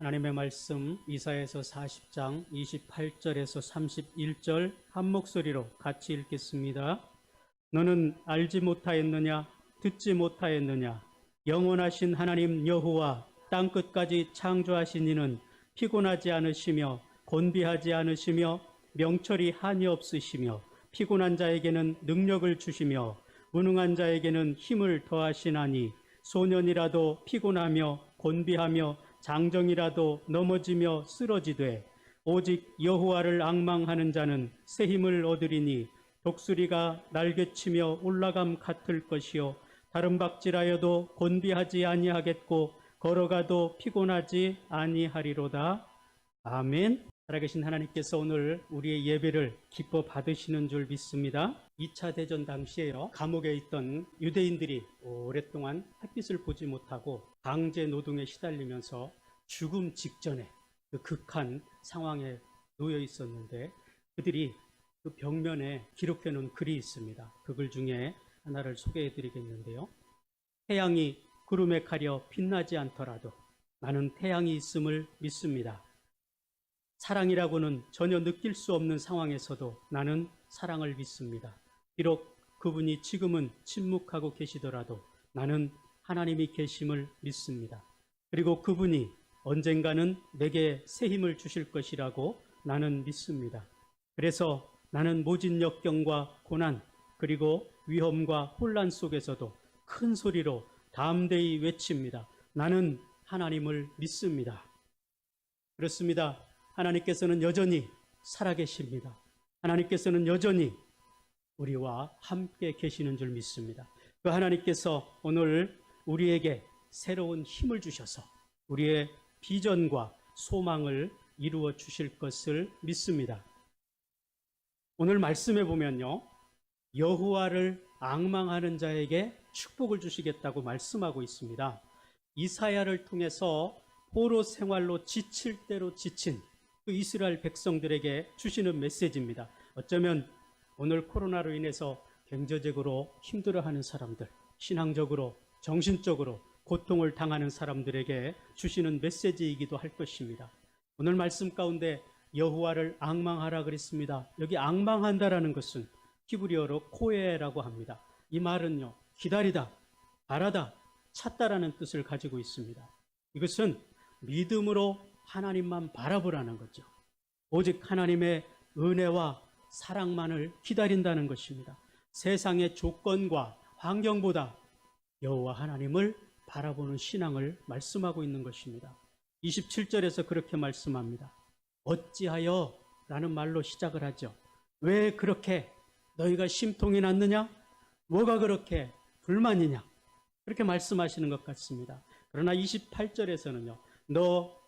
하나님의 말씀 이사야서 40장 28절에서 31절 한 목소리로 같이 읽겠습니다. 너는 알지 못하였느냐? 듣지 못하였느냐? 영원하신 하나님 여호와 땅끝까지 창조하신 이는 피곤하지 않으시며 곤비하지 않으시며 명철이 한이 없으시며 피곤한 자에게는 능력을 주시며 무능한 자에게는 힘을 더하시나니 소년이라도 피곤하며 곤비하며 장정이라도 넘어지며 쓰러지되 오직 여호와를 앙망하는 자는 새 힘을 얻으리니 독수리가 날개치며 올라감 같을 것이요 다름박질하여도 곤비하지 아니하겠고 걸어가도 피곤하지 아니하리로다. 아멘. 살아계신 하나님께서 오늘 우리의 예배를 기뻐 받으시는 줄 믿습니다. 2차 대전 당시에요, 감옥에 있던 유대인들이 오랫동안 햇빛을 보지 못하고 강제 노동에 시달리면서 죽음 직전에 그 극한 상황에 놓여 있었는데 그들이 그 벽면에 기록해 놓은 글이 있습니다. 그 글 중에 하나를 소개해 드리겠는데요. 태양이 구름에 가려 빛나지 않더라도 나는 태양이 있음을 믿습니다. 사랑이라고는 전혀 느낄 수 없는 상황에서도 나는 사랑을 믿습니다. 비록 그분이 지금은 침묵하고 계시더라도 나는 하나님이 계심을 믿습니다. 그리고 그분이 언젠가는 내게 새 힘을 주실 것이라고 나는 믿습니다. 그래서 나는 모진 역경과 고난 그리고 위험과 혼란 속에서도 큰 소리로 담대히 외칩니다. 나는 하나님을 믿습니다. 그렇습니다. 하나님께서는 여전히 살아계십니다. 하나님께서는 여전히 우리와 함께 계시는 줄 믿습니다. 그 하나님께서 오늘 우리에게 새로운 힘을 주셔서 우리의 비전과 소망을 이루어 주실 것을 믿습니다. 오늘 말씀에 보면요, 여호와를 앙망하는 자에게 축복을 주시겠다고 말씀하고 있습니다. 이사야를 통해서 포로 생활로 지칠 대로 지친 그 이스라엘 백성들에게 주시는 메시지입니다. 어쩌면 오늘 코로나로 인해서 경제적으로 힘들어하는 사람들, 신앙적으로, 정신적으로 고통을 당하는 사람들에게 주시는 메시지이기도 할 것입니다. 오늘 말씀 가운데 여호와를 앙망하라 그랬습니다. 여기 앙망한다라는 것은 히브리어로 코에라고 합니다. 이 말은요, 기다리다, 바라다, 찾다라는 뜻을 가지고 있습니다. 이것은 믿음으로 하나님만 바라보라는 거죠. 오직 하나님의 은혜와 사랑만을 기다린다는 것입니다. 세상의 조건과 환경보다 여호와 하나님을 바라보는 신앙을 말씀하고 있는 것입니다. 27절에서 그렇게 말씀합니다. 어찌하여 라는 말로 시작을 하죠. 왜 그렇게 너희가 심통이 났느냐? 뭐가 그렇게 불만이냐? 그렇게 말씀하시는 것 같습니다. 그러나 28절에서는요. 너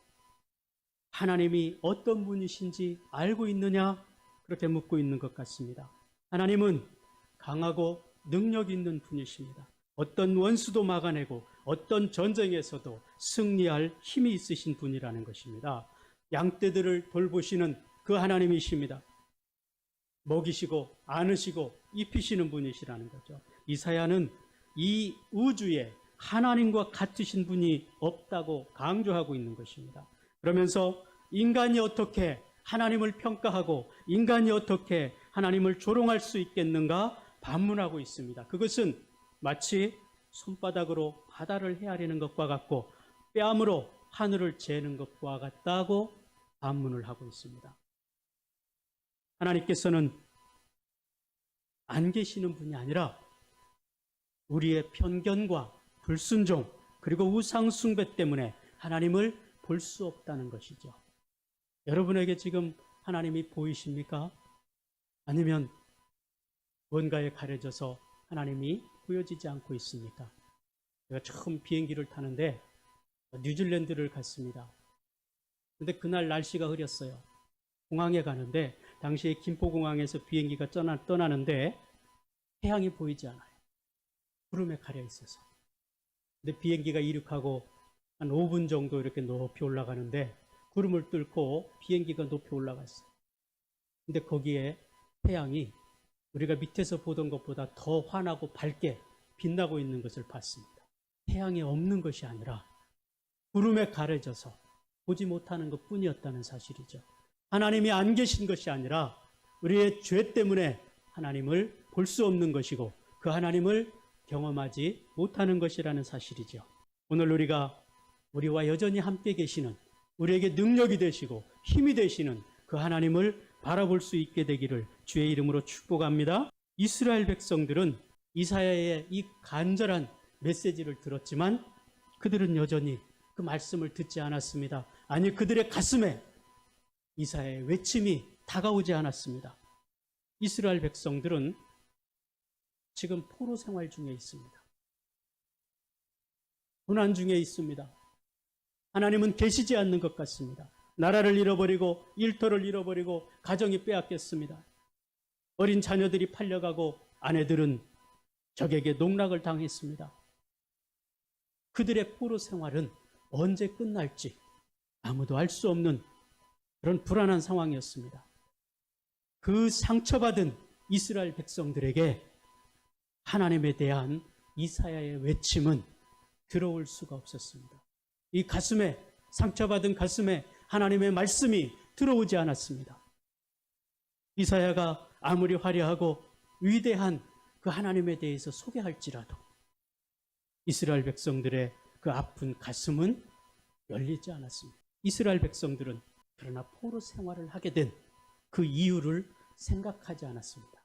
하나님이 어떤 분이신지 알고 있느냐? 그렇게 묻고 있는 것 같습니다. 하나님은 강하고 능력 있는 분이십니다. 어떤 원수도 막아내고 어떤 전쟁에서도 승리할 힘이 있으신 분이라는 것입니다. 양떼들을 돌보시는 그 하나님이십니다. 먹이시고 안으시고 입히시는 분이시라는 거죠. 이사야는 이 우주에 하나님과 같으신 분이 없다고 강조하고 있는 것입니다. 그러면서 인간이 어떻게 하나님을 평가하고 인간이 어떻게 하나님을 조롱할 수 있겠는가 반문하고 있습니다. 그것은 마치 손바닥으로 바다를 헤아리는 것과 같고 뺨으로 하늘을 재는 것과 같다고 반문을 하고 있습니다. 하나님께서는 안 계시는 분이 아니라 우리의 편견과 불순종 그리고 우상숭배 때문에 하나님을 볼 수 없다는 것이죠. 여러분에게 지금 하나님이 보이십니까? 아니면 뭔가에 가려져서 하나님이 보여지지 않고 있습니까? 제가 처음 비행기를 타는데 뉴질랜드를 갔습니다. 근데 그날 날씨가 흐렸어요. 공항에 가는데 당시에 김포공항에서 비행기가 떠나는데 태양이 보이지 않아요. 구름에 가려 있어서. 근데 비행기가 이륙하고 한 5분 정도 이렇게 높이 올라가는데 구름을 뚫고 비행기가 높이 올라갔어요. 근데 거기에 태양이 우리가 밑에서 보던 것보다 더 환하고 밝게 빛나고 있는 것을 봤습니다. 태양이 없는 것이 아니라 구름에 가려져서 보지 못하는 것뿐이었다는 사실이죠. 하나님이 안 계신 것이 아니라 우리의 죄 때문에 하나님을 볼 수 없는 것이고 그 하나님을 경험하지 못하는 것이라는 사실이죠. 오늘 우리와 여전히 함께 계시는, 우리에게 능력이 되시고 힘이 되시는 그 하나님을 바라볼 수 있게 되기를 주의 이름으로 축복합니다. 이스라엘 백성들은 이사야의 이 간절한 메시지를 들었지만 그들은 여전히 그 말씀을 듣지 않았습니다. 아니, 그들의 가슴에 이사야의 외침이 다가오지 않았습니다. 이스라엘 백성들은 지금 포로 생활 중에 있습니다. 고난 중에 있습니다. 하나님은 계시지 않는 것 같습니다. 나라를 잃어버리고 일터를 잃어버리고 가정이 빼앗겼습니다. 어린 자녀들이 팔려가고 아내들은 적에게 농락을 당했습니다. 그들의 포로 생활은 언제 끝날지 아무도 알 수 없는 그런 불안한 상황이었습니다. 그 상처받은 이스라엘 백성들에게 하나님에 대한 이사야의 외침은 들어올 수가 없었습니다. 이 가슴에, 상처받은 가슴에 하나님의 말씀이 들어오지 않았습니다. 이사야가 아무리 화려하고 위대한 그 하나님에 대해서 소개할지라도 이스라엘 백성들의 그 아픈 가슴은 열리지 않았습니다. 이스라엘 백성들은 그러나 포로 생활을 하게 된 그 이유를 생각하지 않았습니다.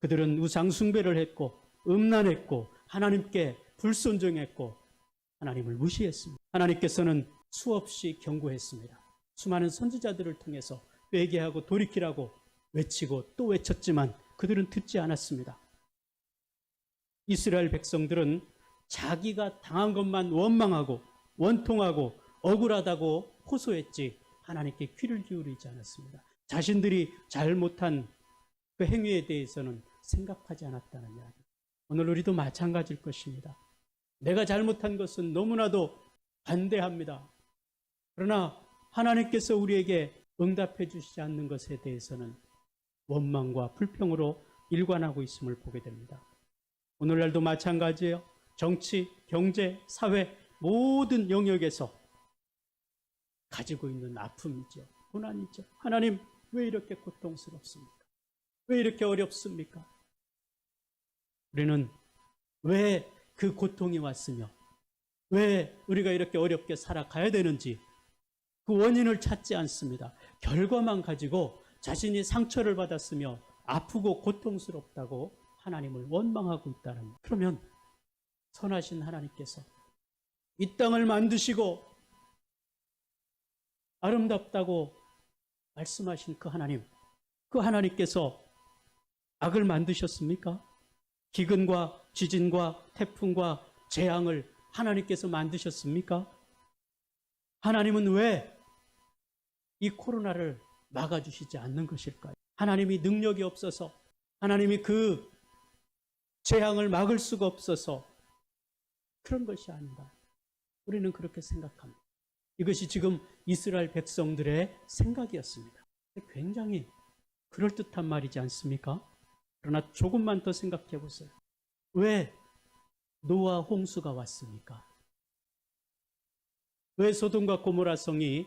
그들은 우상 숭배를 했고 음란했고 하나님께 불순종했고 하나님을 무시했습니다. 하나님께서는 수없이 경고했습니다. 수많은 선지자들을 통해서 회개하고 돌이키라고 외치고 또 외쳤지만 그들은 듣지 않았습니다. 이스라엘 백성들은 자기가 당한 것만 원망하고 원통하고 억울하다고 호소했지 하나님께 귀를 기울이지 않았습니다. 자신들이 잘못한 그 행위에 대해서는 생각하지 않았다는 이야기. 오늘 우리도 마찬가지일 것입니다. 내가 잘못한 것은 너무나도 반대합니다. 그러나 하나님께서 우리에게 응답해 주시지 않는 것에 대해서는 원망과 불평으로 일관하고 있음을 보게 됩니다. 오늘날도 마찬가지예요. 정치, 경제, 사회 모든 영역에서 가지고 있는 아픔이죠. 고난이죠. 하나님, 왜 이렇게 고통스럽습니까? 왜 이렇게 어렵습니까? 우리는 왜 그 고통이 왔으며 왜 우리가 이렇게 어렵게 살아가야 되는지 그 원인을 찾지 않습니다. 결과만 가지고 자신이 상처를 받았으며 아프고 고통스럽다고 하나님을 원망하고 있다는. 그러면 선하신 하나님께서 이 땅을 만드시고 아름답다고 말씀하신 그 하나님께서 악을 만드셨습니까? 기근과 지진과 태풍과 재앙을 하나님께서 만드셨습니까? 하나님은 왜 이 코로나를 막아주시지 않는 것일까요? 하나님이 능력이 없어서, 하나님이 그 재앙을 막을 수가 없어서 그런 것이 아닌가. 우리는 그렇게 생각합니다. 이것이 지금 이스라엘 백성들의 생각이었습니다. 굉장히 그럴듯한 말이지 않습니까? 그러나 조금만 더 생각해 보세요. 왜 노아 홍수가 왔습니까? 왜 소돔과 고모라 성이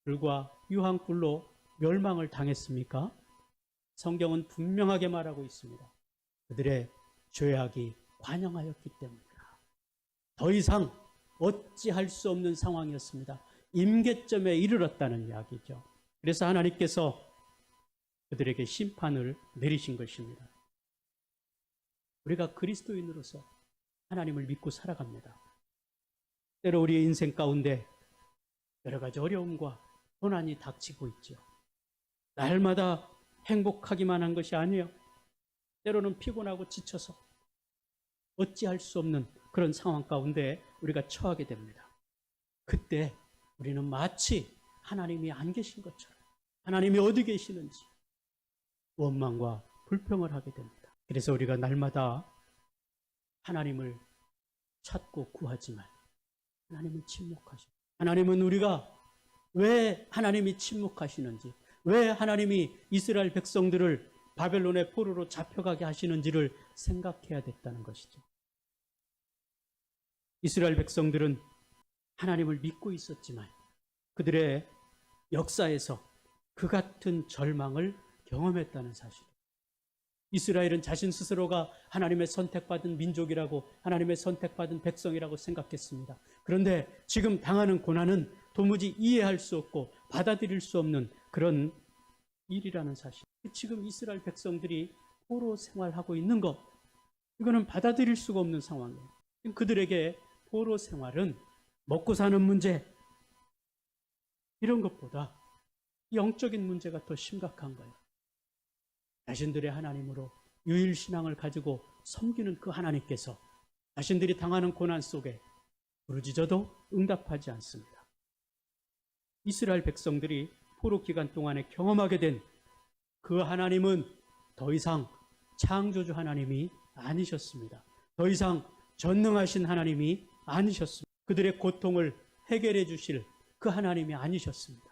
불과 유황불로 멸망을 당했습니까? 성경은 분명하게 말하고 있습니다. 그들의 죄악이 관영하였기 때문이다. 더 이상 어찌할 수 없는 상황이었습니다. 임계점에 이르렀다는 이야기죠. 그래서 하나님께서 그들에게 심판을 내리신 것입니다. 우리가 그리스도인으로서 하나님을 믿고 살아갑니다. 때로 우리의 인생 가운데 여러 가지 어려움과 고난이 닥치고 있죠. 날마다 행복하기만 한 것이 아니에요. 때로는 피곤하고 지쳐서 어찌할 수 없는 그런 상황 가운데 우리가 처하게 됩니다. 그때 우리는 마치 하나님이 안 계신 것처럼, 하나님이 어디 계시는지 원망과 불평을 하게 됩니다. 그래서 우리가 날마다 하나님을 찾고 구하지만 하나님은 침묵하십니다. 하나님은 우리가 왜 하나님이 침묵하시는지, 왜 하나님이 이스라엘 백성들을 바벨론의 포로로 잡혀가게 하시는지를 생각해야 됐다는 것이죠. 이스라엘 백성들은 하나님을 믿고 있었지만 그들의 역사에서 그 같은 절망을 경험했다는 사실. 이스라엘은 자신 스스로가 하나님의 선택받은 민족이라고, 하나님의 선택받은 백성이라고 생각했습니다. 그런데 지금 당하는 고난은 도무지 이해할 수 없고 받아들일 수 없는 그런 일이라는 사실. 지금 이스라엘 백성들이 포로 생활하고 있는 것, 이거는 받아들일 수가 없는 상황이에요. 그들에게 포로 생활은 먹고 사는 문제, 이런 것보다 영적인 문제가 더 심각한 거예요. 자신들의 하나님으로 유일신앙을 가지고 섬기는 그 하나님께서 자신들이 당하는 고난 속에 부르짖어도 응답하지 않습니다. 이스라엘 백성들이 포로 기간 동안에 경험하게 된 그 하나님은 더 이상 창조주 하나님이 아니셨습니다. 더 이상 전능하신 하나님이 아니셨습니다. 그들의 고통을 해결해 주실 그 하나님이 아니셨습니다.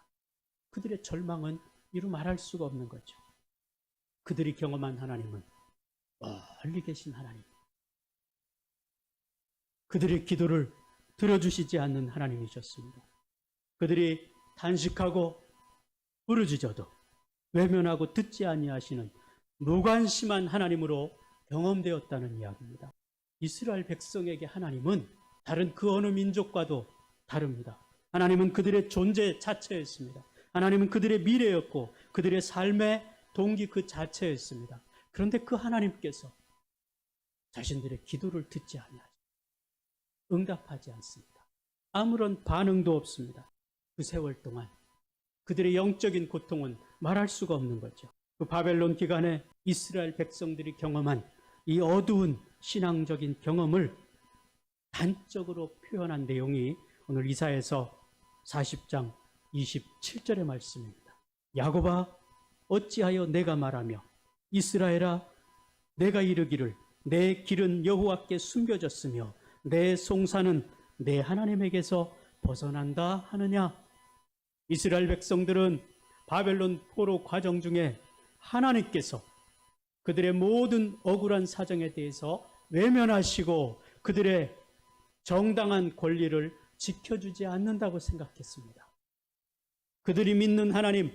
그들의 절망은 이루 말할 수가 없는 거죠. 그들이 경험한 하나님은 멀리 계신 하나님, 그들의 기도를 들어주시지 않는 하나님이셨습니다. 그들이 단식하고 부르짖어도 외면하고 듣지 아니하시는 무관심한 하나님으로 경험되었다는 이야기입니다. 이스라엘 백성에게 하나님은 다른 그 어느 민족과도 다릅니다. 하나님은 그들의 존재 자체였습니다. 하나님은 그들의 미래였고 그들의 삶의 동기 그 자체였습니다. 그런데 그 하나님께서 자신들의 기도를 듣지 아니하시고 응답하지 않습니다. 아무런 반응도 없습니다. 그 세월 동안 그들의 영적인 고통은 말할 수가 없는 거죠. 그 바벨론 기간에 이스라엘 백성들이 경험한 이 어두운 신앙적인 경험을 단적으로 표현한 내용이 오늘 이사야서 40장 27절의 말씀입니다. 야곱아 어찌하여 내가 말하며 이스라엘아 내가 이르기를 내 길은 여호와께 숨겨졌으며 내 송사는 내 하나님에게서 벗어난다 하느냐. 이스라엘 백성들은 바벨론 포로 과정 중에 하나님께서 그들의 모든 억울한 사정에 대해서 외면하시고 그들의 정당한 권리를 지켜주지 않는다고 생각했습니다. 그들이 믿는 하나님,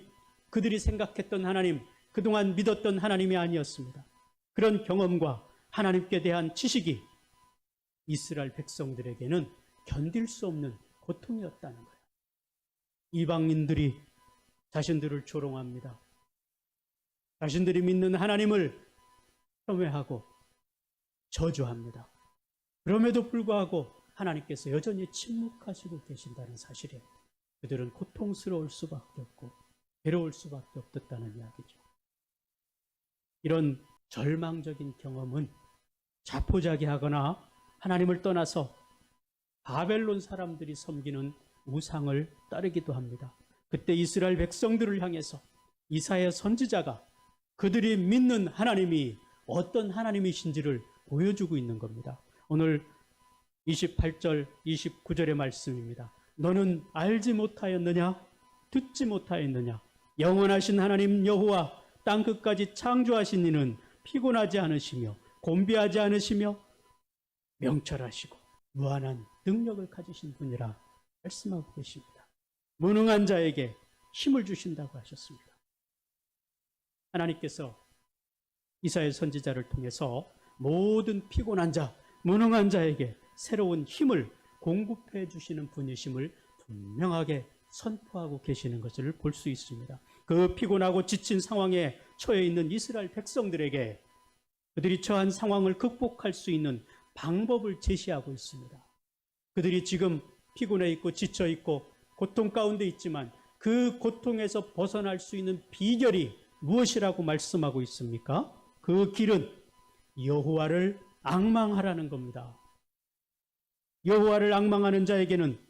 그들이 생각했던 하나님, 그동안 믿었던 하나님이 아니었습니다. 그런 경험과 하나님께 대한 지식이 이스라엘 백성들에게는 견딜 수 없는 고통이었다는 거예요. 이방인들이 자신들을 조롱합니다. 자신들이 믿는 하나님을 폄훼하고 저주합니다. 그럼에도 불구하고 하나님께서 여전히 침묵하시고 계신다는 사실에 그들은 고통스러울 수밖에 없고 괴로울 수밖에 없었다는 이야기죠. 이런 절망적인 경험은 자포자기하거나 하나님을 떠나서 바벨론 사람들이 섬기는 우상을 따르기도 합니다. 그때 이스라엘 백성들을 향해서 이사야 선지자가 그들이 믿는 하나님이 어떤 하나님이신지를 보여주고 있는 겁니다. 오늘 28절, 29절의 말씀입니다. 너는 알지 못하였느냐? 듣지 못하였느냐? 영원하신 하나님 여호와 땅끝까지 창조하신 이는 피곤하지 않으시며 곤비하지 않으시며 명철하시고 무한한 능력을 가지신 분이라 말씀하고 계십니다. 무능한 자에게 힘을 주신다고 하셨습니다. 하나님께서 이사야 선지자를 통해서 모든 피곤한 자, 무능한 자에게 새로운 힘을 공급해 주시는 분이심을 분명하게 선포하고 계시는 것을 볼 수 있습니다. 그 피곤하고 지친 상황에 처해 있는 이스라엘 백성들에게 그들이 처한 상황을 극복할 수 있는 방법을 제시하고 있습니다. 그들이 지금 피곤해 있고 지쳐 있고 고통 가운데 있지만 그 고통에서 벗어날 수 있는 비결이 무엇이라고 말씀하고 있습니까? 그 길은 여호와를 앙망하라는 겁니다. 여호와를 앙망하는 자에게는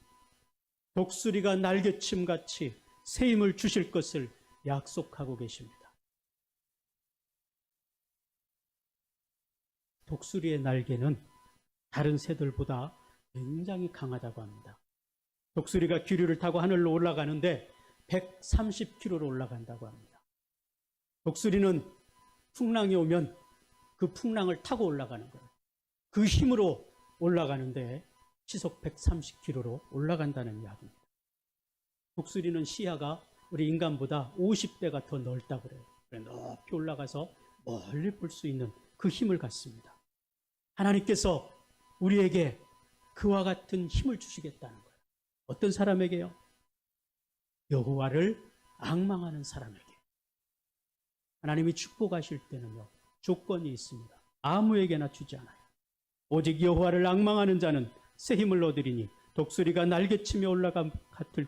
독수리가 날개침같이 새 힘을 주실 것을 약속하고 계십니다. 독수리의 날개는 다른 새들보다 굉장히 강하다고 합니다. 독수리가 기류를 타고 하늘로 올라가는데 130km로 올라간다고 합니다. 독수리는 풍랑이 오면 그 풍랑을 타고 올라가는 거예요. 그 힘으로 올라가는데 시속 130km로 올라간다는 이야기입니다. 독수리는 시야가 우리 인간보다 50배가 더 넓다고 그래요. 그래, 높이 올라가서 멀리 볼 수 있는 그 힘을 갖습니다. 하나님께서 우리에게 그와 같은 힘을 주시겠다는 거예요. 어떤 사람에게요? 여호와를 앙망하는 사람에게. 하나님이 축복하실 때는요, 조건이 있습니다. 아무에게나 주지 않아요. 오직 여호와를 앙망하는 자는 새 힘을 얻으리니 독수리가 날개치며 올라갈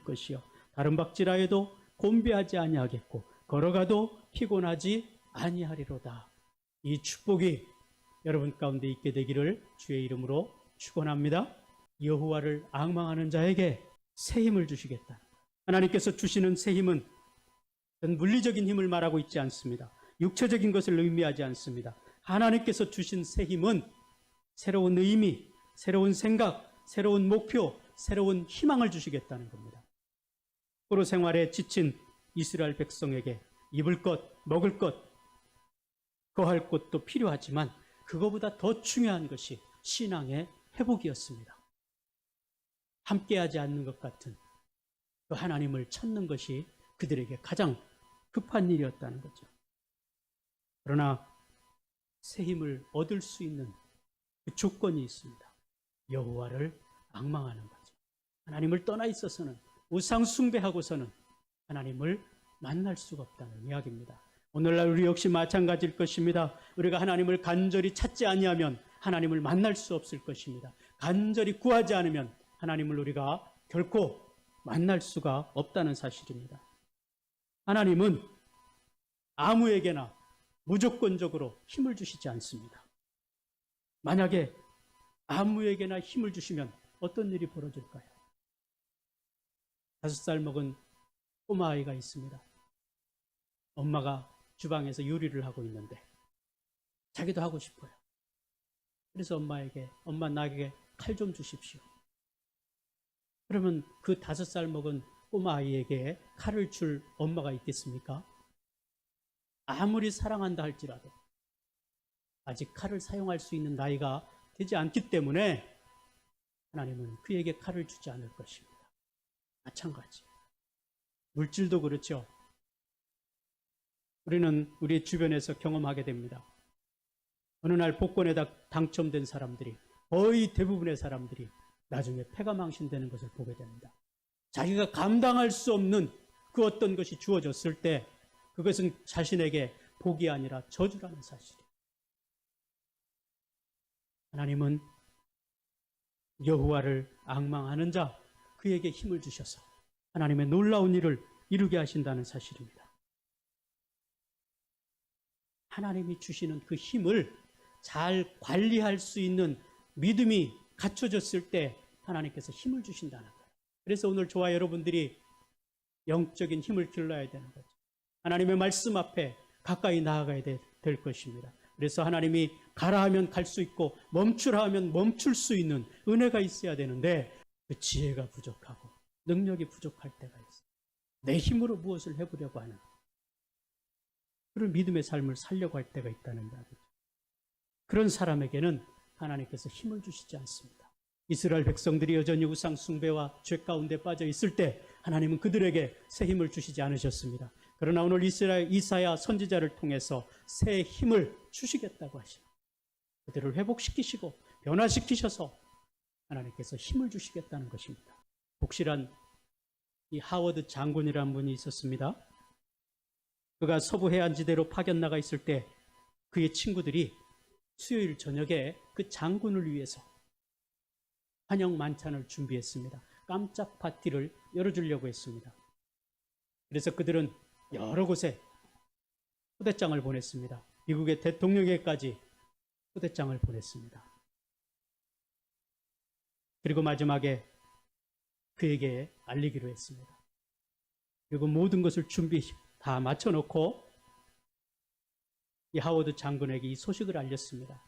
것이요 다른 박질하여도 곤비하지 아니하겠고 걸어가도 피곤하지 아니하리로다. 이 축복이 여러분 가운데 있게 되기를 주의 이름으로 축원합니다. 여호와를 앙망하는 자에게 새 힘을 주시겠다. 하나님께서 주시는 새 힘은 물리적인 힘을 말하고 있지 않습니다. 육체적인 것을 의미하지 않습니다. 하나님께서 주신 새 힘은 새로운 의미, 새로운 생각, 새로운 목표, 새로운 희망을 주시겠다는 겁니다. 포로 생활에 지친 이스라엘 백성에게 입을 것, 먹을 것, 거할 곳도 필요하지만 그거보다 더 중요한 것이 신앙의 회복이었습니다. 함께하지 않는 것 같은 그 하나님을 찾는 것이 그들에게 가장 급한 일이었다는 거죠. 그러나 새 힘을 얻을 수 있는 그 조건이 있습니다. 여호와를 앙망하는 거죠. 하나님을 떠나 있어서는, 우상 숭배하고서는 하나님을 만날 수가 없다는 이야기입니다. 오늘날 우리 역시 마찬가지일 것입니다. 우리가 하나님을 간절히 찾지 아니하면 하나님을 만날 수 없을 것입니다. 간절히 구하지 않으면 하나님을 우리가 결코 만날 수가 없다는 사실입니다. 하나님은 아무에게나 무조건적으로 힘을 주시지 않습니다. 만약에 아무에게나 힘을 주시면 어떤 일이 벌어질까요? 5살 먹은 꼬마아이가 있습니다. 엄마가 주방에서 요리를 하고 있는데 자기도 하고 싶어요. 그래서 엄마 나에게 칼 좀 주십시오. 그러면 그 5살 먹은 꼬마아이에게 칼을 줄 엄마가 있겠습니까? 아무리 사랑한다 할지라도 아직 칼을 사용할 수 있는 나이가 되지 않기 때문에 하나님은 그에게 칼을 주지 않을 것입니다. 마찬가지. 물질도 그렇죠. 우리는 우리 주변에서 경험하게 됩니다. 어느 날 복권에 당첨된 사람들이, 거의 대부분의 사람들이 나중에 폐가망신되는 것을 보게 됩니다. 자기가 감당할 수 없는 그 어떤 것이 주어졌을 때 그것은 자신에게 복이 아니라 저주라는 사실이에요. 하나님은 여호와를 앙망하는 자, 그에게 힘을 주셔서 하나님의 놀라운 일을 이루게 하신다는 사실입니다. 하나님이 주시는 그 힘을 잘 관리할 수 있는 믿음이 갖춰졌을 때 하나님께서 힘을 주신다는 거예요. 그래서 오늘 저와 여러분들이 영적인 힘을 길러야 되는 거죠. 하나님의 말씀 앞에 가까이 나아가야 될 것입니다. 그래서 하나님이 가라 하면 갈 수 있고 멈추라 하면 멈출 수 있는 은혜가 있어야 되는데 그 지혜가 부족하고 능력이 부족할 때가 있어요. 내 힘으로 무엇을 해보려고 하는 그런 믿음의 삶을 살려고 할 때가 있다는 이야기죠. 그런 사람에게는 하나님께서 힘을 주시지 않습니다. 이스라엘 백성들이 여전히 우상 숭배와 죄 가운데 빠져 있을 때 하나님은 그들에게 새 힘을 주시지 않으셨습니다. 그러나 오늘 이사야 선지자를 통해서 새 힘을 주시겠다고 하십니다. 그들을 회복시키시고 변화시키셔서 하나님께서 힘을 주시겠다는 것입니다. 복실한 이 하워드 장군이라는 분이 있었습니다. 그가 서부 해안지대로 파견 나가 있을 때 그의 친구들이 수요일 저녁에 그 장군을 위해서 환영 만찬을 준비했습니다. 깜짝 파티를 열어주려고 했습니다. 그래서 그들은 여러 곳에 초대장을 보냈습니다. 미국의 대통령에게까지 초대장을 보냈습니다. 그리고 마지막에 그에게 알리기로 했습니다. 그리고 모든 것을 준비 다 마쳐놓고 이 하워드 장군에게 이 소식을 알렸습니다.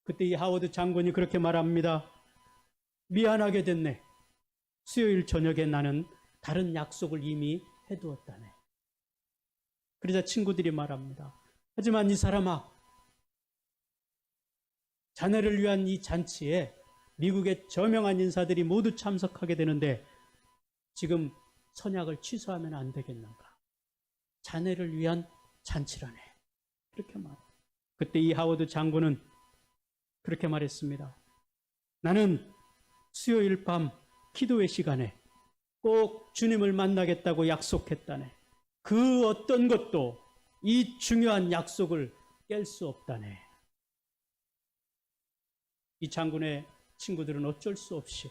그때 이 하워드 장군이 그렇게 말합니다. 미안하게 됐네. 수요일 저녁에 나는 다른 약속을 이미 해두었다네. 그러자 친구들이 말합니다. 하지만 이 사람아, 자네를 위한 이 잔치에 미국의 저명한 인사들이 모두 참석하게 되는데 지금 선약을 취소하면 안 되겠는가? 자네를 위한 잔치라네. 그렇게 말. 그때 이 하워드 장군은 그렇게 말했습니다. 나는 수요일 밤 기도회 시간에 꼭 주님을 만나겠다고 약속했다네. 그 어떤 것도 이 중요한 약속을 깰 수 없다네. 이 장군의 친구들은 어쩔 수 없이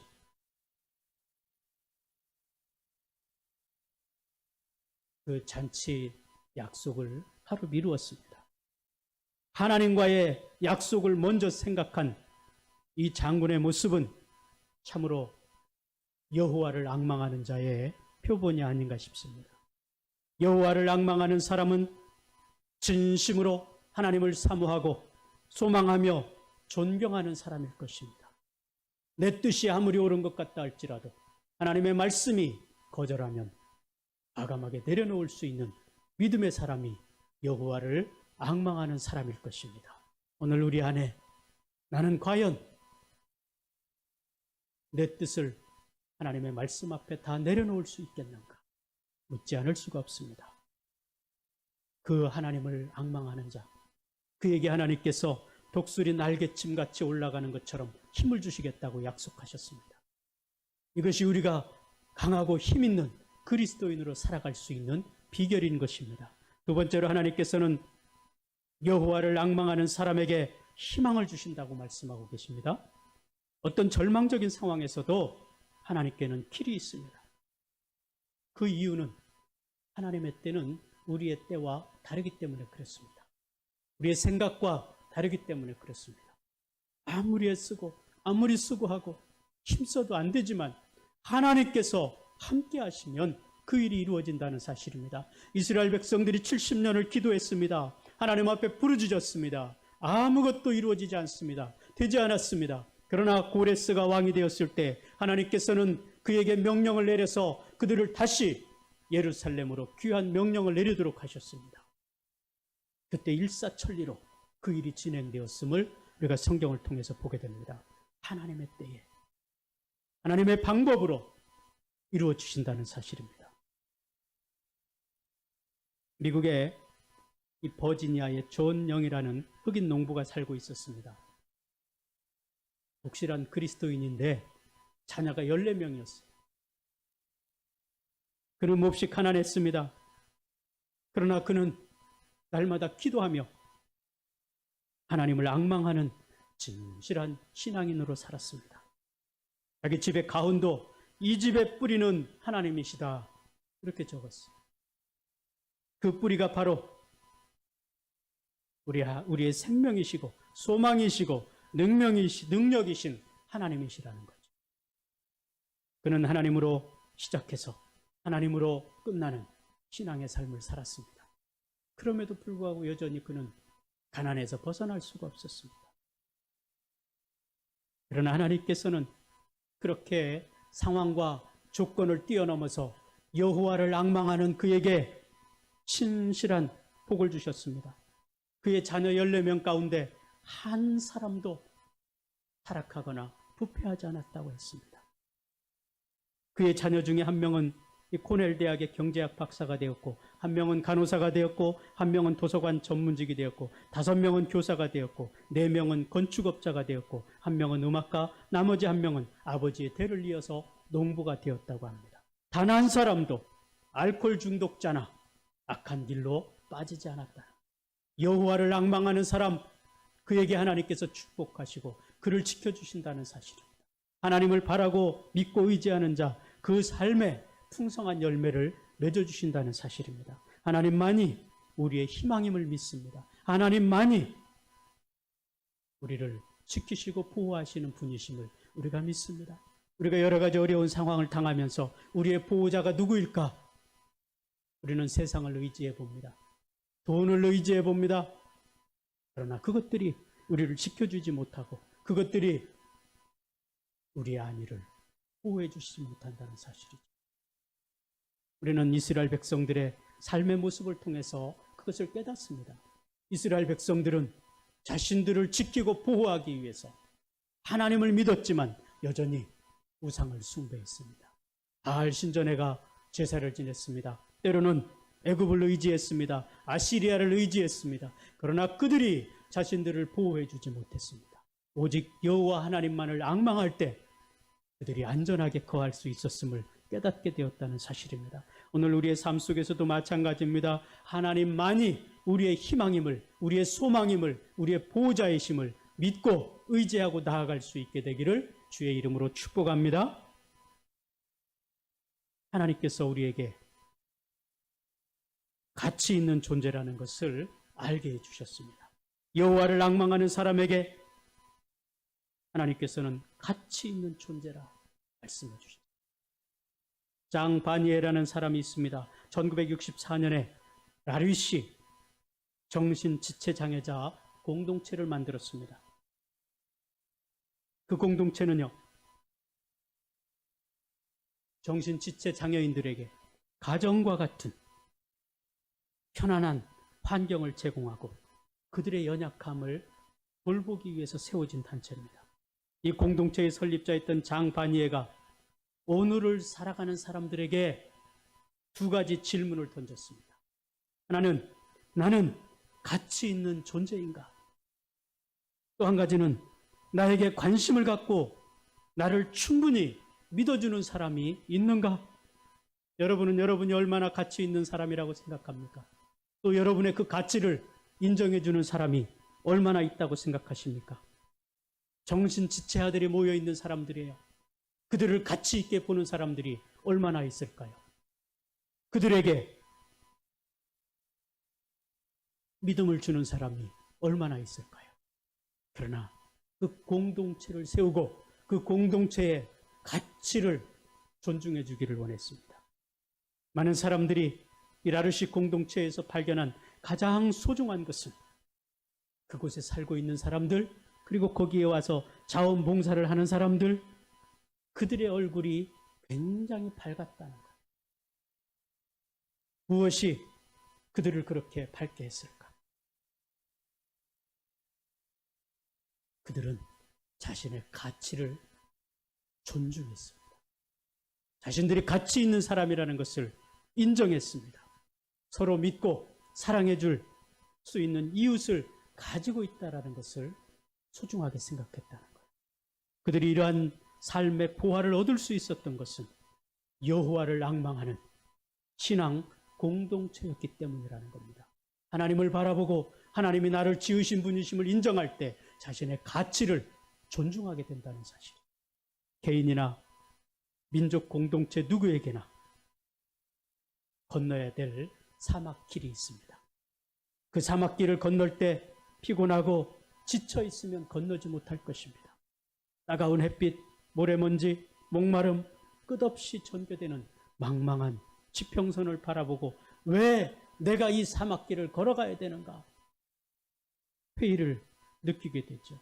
그 잔치 약속을 하루 미루었습니다. 하나님과의 약속을 먼저 생각한 이 장군의 모습은 참으로 여호와를 앙망하는 자의 표본이 아닌가 싶습니다. 여호와를 앙망하는 사람은 진심으로 하나님을 사모하고 소망하며 존경하는 사람일 것입니다. 내 뜻이 아무리 옳은 것 같다 할지라도 하나님의 말씀이 거절하면 과감하게 내려놓을 수 있는 믿음의 사람이 여호와를 앙망하는 사람일 것입니다. 오늘 우리 안에 나는 과연 내 뜻을 하나님의 말씀 앞에 다 내려놓을 수 있겠는가? 묻지 않을 수가 없습니다. 그 하나님을 앙망하는 자, 그에게 하나님께서 독수리 날개침같이 올라가는 것처럼 힘을 주시겠다고 약속하셨습니다. 이것이 우리가 강하고 힘있는 그리스도인으로 살아갈 수 있는 비결인 것입니다. 두 번째로 하나님께서는 여호와를 앙망하는 사람에게 희망을 주신다고 말씀하고 계십니다. 어떤 절망적인 상황에서도 하나님께는 길이 있습니다. 그 이유는 하나님의 때는 우리의 때와 다르기 때문에 그렇습니다. 우리의 생각과 다르기 때문에 그렇습니다. 아무리 애쓰고 아무리 수고하고 힘써도 안 되지만 하나님께서 함께 하시면 그 일이 이루어진다는 사실입니다. 이스라엘 백성들이 70년을 기도했습니다. 하나님 앞에 부르짖었습니다. 아무것도 이루어지지 않습니다. 되지 않았습니다. 그러나 고레스가 왕이 되었을 때 하나님께서는 그에게 명령을 내려서 그들을 다시 예루살렘으로 귀한 명령을 내리도록 하셨습니다. 그때 일사천리로 그 일이 진행되었음을 우리가 성경을 통해서 보게 됩니다. 하나님의 때에 하나님의 방법으로 이루어 주신다는 사실입니다. 미국의 이 버지니아의 존 영이라는 흑인 농부가 살고 있었습니다. 독실한 그리스도인인데 자녀가 14명이었어요. 그는 몹시 가난했습니다. 그러나 그는 날마다 기도하며 하나님을 앙망하는 진실한 신앙인으로 살았습니다. 자기 집의 가훈도 이 집의 뿌리는 하나님이시다 이렇게 적었어요. 그 뿌리가 바로 우리의 생명이시고 소망이시고 능력이신 하나님이시라는 거죠. 그는 하나님으로 시작해서 하나님으로 끝나는 신앙의 삶을 살았습니다. 그럼에도 불구하고 여전히 그는 가난에서 벗어날 수가 없었습니다. 그러나 하나님께서는 그렇게 상황과 조건을 뛰어넘어서 여호와를 앙망하는 그에게 신실한 복을 주셨습니다. 그의 자녀 14명 가운데 한 사람도 타락하거나 부패하지 않았다고 했습니다. 그의 자녀 중에 한 명은 코넬 대학의 경제학 박사가 되었고, 한 명은 간호사가 되었고, 한 명은 도서관 전문직이 되었고, 5명은 교사가 되었고, 4명은 건축업자가 되었고, 한 명은 음악가, 나머지 한 명은 아버지의 대를 이어서 농부가 되었다고 합니다. 단 한 사람도 알코올 중독자나 악한 길로 빠지지 않았다. 여호와를 앙망하는 사람, 그에게 하나님께서 축복하시고 그를 지켜주신다는 사실입니다. 하나님을 바라고 믿고 의지하는 자, 그 삶에 풍성한 열매를 맺어주신다는 사실입니다. 하나님만이 우리의 희망임을 믿습니다. 하나님만이 우리를 지키시고 보호하시는 분이심을 우리가 믿습니다. 우리가 여러 가지 어려운 상황을 당하면서 우리의 보호자가 누구일까? 우리는 세상을 의지해 봅니다. 돈을 의지해 봅니다. 그러나 그것들이 우리를 지켜주지 못하고 그것들이 우리의 안위를 보호해 주시지 못한다는 사실이죠. 우리는 이스라엘 백성들의 삶의 모습을 통해서 그것을 깨닫습니다. 이스라엘 백성들은 자신들을 지키고 보호하기 위해서 하나님을 믿었지만 여전히 우상을 숭배했습니다. 바알 신전에가 제사를 지냈습니다. 때로는 애굽을 의지했습니다. 아시리아를 의지했습니다. 그러나 그들이 자신들을 보호해 주지 못했습니다. 오직 여호와 하나님만을 앙망할 때 그들이 안전하게 거할 수 있었음을 깨닫게 되었다는 사실입니다. 오늘 우리의 삶 속에서도 마찬가지입니다. 하나님만이 우리의 희망임을, 우리의 소망임을, 우리의 보호자이심을 믿고 의지하고 나아갈 수 있게 되기를 주의 이름으로 축복합니다. 하나님께서 우리에게 가치 있는 존재라는 것을 알게 해주셨습니다. 여호와를 앙망하는 사람에게 하나님께서는 가치 있는 존재라 말씀해 주십니다. 장 바니에라는 사람이 있습니다. 1964년에 라류시 정신지체장애자 공동체를 만들었습니다. 그 공동체는요, 정신지체장애인들에게 가정과 같은 편안한 환경을 제공하고 그들의 연약함을 돌보기 위해서 세워진 단체입니다. 이 공동체의 설립자였던 장 바니에가 오늘을 살아가는 사람들에게 두 가지 질문을 던졌습니다. 하나는 나는 가치 있는 존재인가? 또 한 가지는 나에게 관심을 갖고 나를 충분히 믿어주는 사람이 있는가? 여러분은 여러분이 얼마나 가치 있는 사람이라고 생각합니까? 또 여러분의 그 가치를 인정해주는 사람이 얼마나 있다고 생각하십니까? 정신지체아들이 모여있는 사람들이에요. 그들을 가치 있게 보는 사람들이 얼마나 있을까요? 그들에게 믿음을 주는 사람이 얼마나 있을까요? 그러나 그 공동체를 세우고 그 공동체의 가치를 존중해 주기를 원했습니다. 많은 사람들이 이 라르시 공동체에서 발견한 가장 소중한 것은 그곳에 살고 있는 사람들, 그리고 거기에 와서 자원봉사를 하는 사람들, 그들의 얼굴이 굉장히 밝았다는 것. 무엇이 그들을 그렇게 밝게 했을까? 그들은 자신의 가치를 존중했습니다. 자신들이 가치 있는 사람이라는 것을 인정했습니다. 서로 믿고 사랑해 줄 수 있는 이웃을 가지고 있다는 것을 소중하게 생각했다는 거예요. 그들이 이러한 삶의 보화를 얻을 수 있었던 것은 여호와를 앙망하는 신앙 공동체였기 때문이라는 겁니다. 하나님을 바라보고 하나님이 나를 지으신 분이심을 인정할 때 자신의 가치를 존중하게 된다는 사실. 개인이나 민족 공동체 누구에게나 건너야 될 사막길이 있습니다. 그 사막길을 건널 때 피곤하고 지쳐 있으면 건너지 못할 것입니다. 따가운 햇빛, 모래먼지, 목마름, 끝없이 전개되는 망망한 지평선을 바라보고 왜 내가 이 사막길을 걸어가야 되는가? 회의를 느끼게 되죠.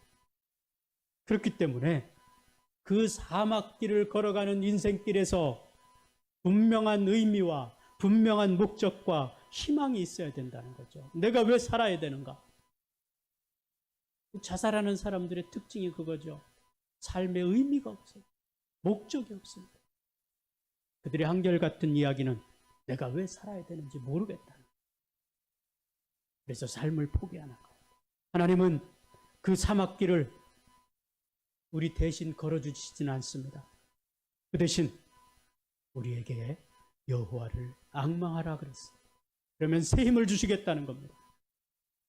그렇기 때문에 그 사막길을 걸어가는 인생길에서 분명한 의미와 분명한 목적과 희망이 있어야 된다는 거죠. 내가 왜 살아야 되는가? 자살하는 사람들의 특징이 그거죠. 삶의 의미가 없어요. 목적이 없습니다. 그들의 한결같은 이야기는 내가 왜 살아야 되는지 모르겠다는 거예요. 그래서 삶을 포기하는 거예요. 하나님은 그 사막길을 우리 대신 걸어주시지는 않습니다. 그 대신 우리에게 여호와를 앙망하라 그랬어요. 그러면 새 힘을 주시겠다는 겁니다.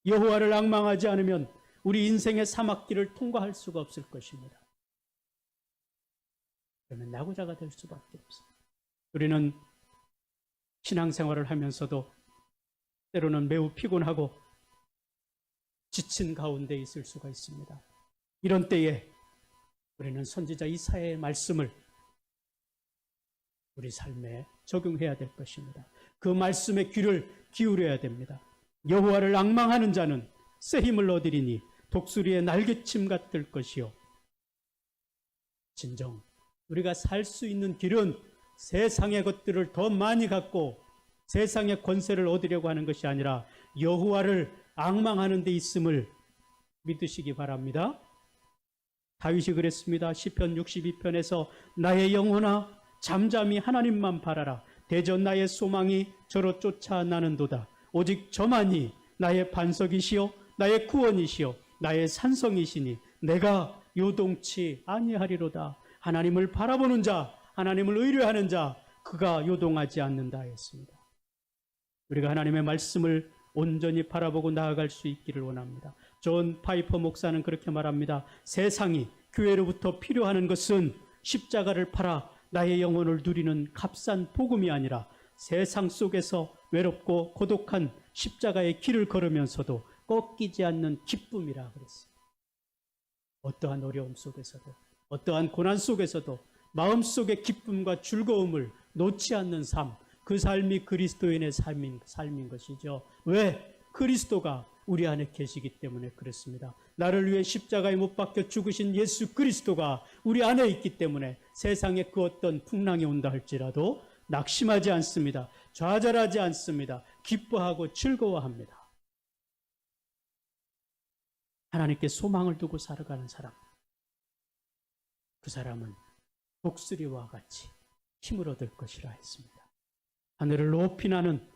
여호와를 앙망하지 않으면 우리 인생의 사막길을 통과할 수가 없을 것입니다. 그러면 나고자가 될 수밖에 없어요. 우리는 신앙생활을 하면서도 때로는 매우 피곤하고 지친 가운데 있을 수가 있습니다. 이런 때에 우리는 선지자 이사야의 말씀을 우리 삶에 적용해야 될 것입니다. 그 말씀에 귀를 기울여야 됩니다. 여호와를 앙망하는 자는 새 힘을 얻으리니 독수리의 날개침 같을 것이요. 진정 우리가 살 수 있는 길은 세상의 것들을 더 많이 갖고 세상의 권세를 얻으려고 하는 것이 아니라 여호와를 앙망하는 데 있음을 믿으시기 바랍니다. 다윗이 그랬습니다. 시편 62편에서 나의 영혼아 잠잠히 하나님만 바라라. 대전 나의 소망이 저로 쫓아나는도다. 오직 저만이 나의 반석이시요 나의 구원이시요 나의 산성이시니 내가 요동치 아니하리로다. 하나님을 바라보는 자, 하나님을 의뢰하는 자, 그가 요동하지 않는다 했습니다. 우리가 하나님의 말씀을 온전히 바라보고 나아갈 수 있기를 원합니다. 존 파이퍼 목사는 그렇게 말합니다. 세상이 교회로부터 필요하는 것은 십자가를 팔아 나의 영혼을 누리는 값싼 복음이 아니라 세상 속에서 외롭고 고독한 십자가의 길을 걸으면서도 꺾이지 않는 기쁨이라 그랬어요. 어떠한 어려움 속에서도, 어떠한 고난 속에서도 마음속의 기쁨과 즐거움을 놓지 않는 삶, 그 삶이 그리스도인의 삶인 것이죠. 왜? 그리스도가 우리 안에 계시기 때문에 그렇습니다. 나를 위해 십자가에 못 박혀 죽으신 예수 그리스도가 우리 안에 있기 때문에 세상에 그 어떤 풍랑이 온다 할지라도 낙심하지 않습니다. 좌절하지 않습니다. 기뻐하고 즐거워합니다. 하나님께 소망을 두고 살아가는 사람, 그 사람은 독수리와 같이 힘을 얻을 것이라 했습니다. 하늘을 높이 나는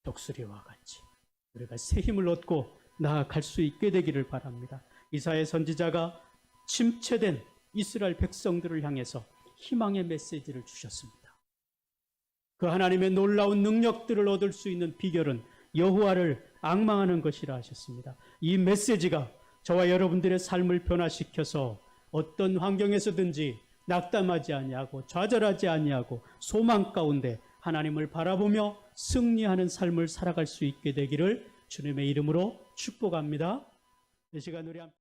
독수리와 같이 우리가 새 힘을 얻고 나아갈 수 있게 되기를 바랍니다. 이사야 선지자가 침체된 이스라엘 백성들을 향해서 희망의 메시지를 주셨습니다. 그 하나님의 놀라운 능력들을 얻을 수 있는 비결은 여호와를 앙망하는 것이라 하셨습니다. 이 메시지가 저와 여러분들의 삶을 변화시켜서 어떤 환경에서든지 낙담하지 아니하고 좌절하지 아니하고 소망 가운데 하나님을 바라보며 승리하는 삶을 살아갈 수 있게 되기를 주님의 이름으로 축복합니다. 이 시간 우리 함께